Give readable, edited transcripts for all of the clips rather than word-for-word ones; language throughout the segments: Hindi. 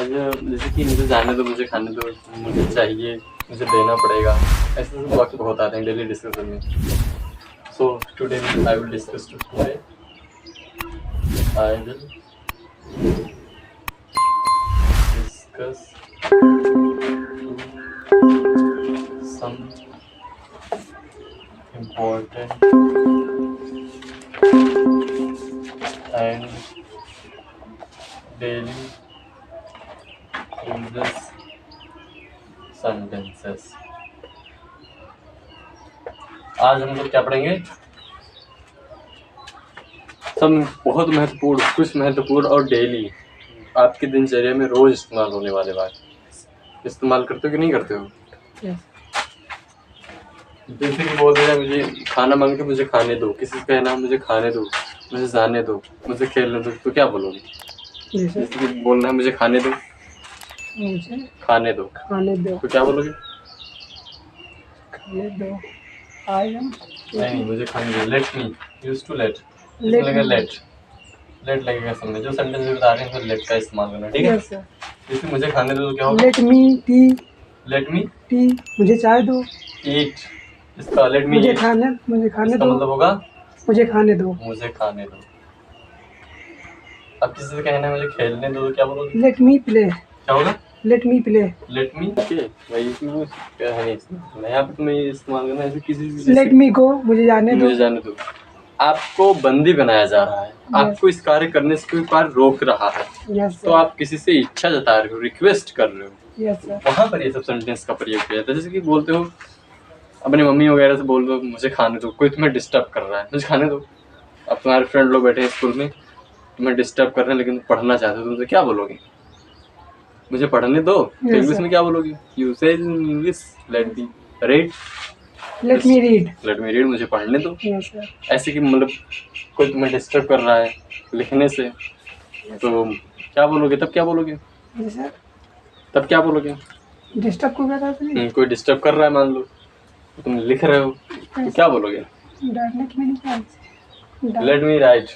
अच्छा, जैसे कि मुझे जाने दो, मुझे खाने दो, मुझे चाहिए, मुझे देना पड़ेगा, ऐसे सब वक्त बहुत आते हैं डेली डिस्कशन में। So today I will discuss some important and daily uses sentences। आज हम लोग क्या पढ़ेंगे? सब बहुत महत्वपूर्ण, कुछ महत्वपूर्ण और डेली आपकी दिनचर्या में रोज इस्तेमाल होने वाले बात। इस्तेमाल करते हो कि नहीं करते हो? जैसे कि बोल रहे मुझे खाना मांग के मुझे खाने दो, किसी से कहना मुझे खाने दो, मुझे जाने दो, मुझे खेलने दो, तो क्या बोलोगे? जैसे कि बोलना है मुझे खाने दो, मुझे खाने दो, तो क्या बोलोगे? खाने दो। आई एम नहीं, मुझे खाने दो। Let me, use to late, Let लगेगा me। लेट लगेगा सब में। जो सेंटेंस में बता रहे हैं लेट का इस्तेमाल करना, ठीक है? Yes sir. जैसे मुझे खाने दो तो क्या होगा? Let me T. Let me T, मुझे चाय दो। ईट, इसका लेट मी मुझे खाने इसका दो। मतलब होगा मुझे खाने दो। मुझे खाने दो। अब किसी से कहना है मुझे खेलने दो तो क्या बोलोगे? Let me play. क्या होगा? Let me play. Let me भाई, इसमें क्या है नहीं इसमें, यहाँ पे तुम्हें ये इस्तेमाल करना है किसी लेट मी गो, मुझे जाने दो। मुझे जाने दो। आपको बंदी बनाया जा रहा है, आपको इस कार्य करने से कोई कार्य रोक रहा है, यस तो आप किसी से इच्छा जता रहे हो, रिक्वेस्ट कर रहे हो, यस सर। वहां पर ये सब सेंटेंस का प्रयोग किया जाता है। जैसे कि बोलते हो अपनी मम्मी वगैरह से, बोल दो मुझे खाने दो, कोई तुम्हें डिस्टर्ब कर रहा है, मुझे खाने दो। अब तुम्हारे फ्रेंड लोग बैठे हैं स्कूल में, तुम्हें डिस्टर्ब कर रहे हैं लेकिन तुम पढ़ना चाहते हो, तुमसे क्या बोलोगे? मुझे पढ़ने दो। तो इंग्लिश में क्या बोलोगे? यू से English let me read, let me read, मुझे पढ़ने दो। Yes sir. ऐसे कि मतलब कोई तुम्हें डिस्टर्ब कर रहा है लिखने से, तो क्या बोलोगे? तब क्या बोलोगे? जी सर। तब क्या बोलोगे? डिस्टर्ब को क्या था? कोई डिस्टर्ब कर रहा है, मान लो तो तुम लिख रहे हो, तो क्या बोलोगे? लेट मी राइट,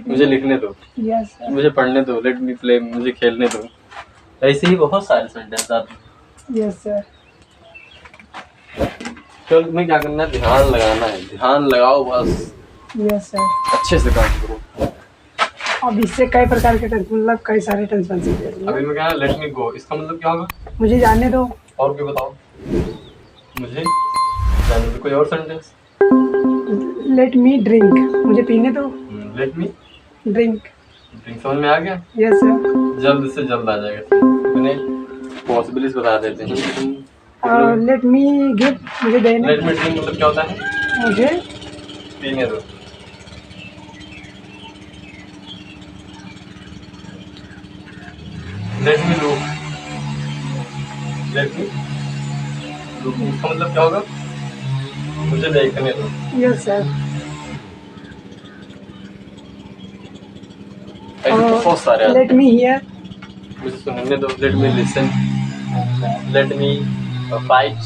मुझे लिखने दो। Yes sir. मुझे पढ़ने दो। लेट मी प्ले, मुझे खेलने दो। ऐसे ही बहुत सारे सेंटेंस आते हैं। Yes sir. तो तुम्हें क्या करना है? ध्यान लगाना है, ध्यान लगाओ बस। Yes sir. अच्छे से काम करो। अब इससे कई प्रकार के टेंस, मतलब कई सारे टेंस बन सकते हैं। अभी मैं क्या, लेट मी गो, इसका मतलब क्या होगा? मुझे जाने दो। और भी बताओ। मुझे जाने दो। कोई और सेंटेंस? लेट मी ड्रिंक, मुझे पीने दो। लेट मी ड्रिंक। ड्रिंक, समझ में आ गया? Yes sir. जल्द से जल्द आ जाएगा। इतने पॉसिबिलिटीज बता देते हैं। लेट मी गिव, मुझे देने। लेट मी ड्रिंक मतलब क्या होता है? मुझे पीने दो। Let me look, let me look, इसका मतलब क्या होगा? मुझे देखने दो। Yes sir. ऐसे बहुत सारे आते लेट हैं। मी हियर, मुझे सुनने दो। Let me listen, let me fight,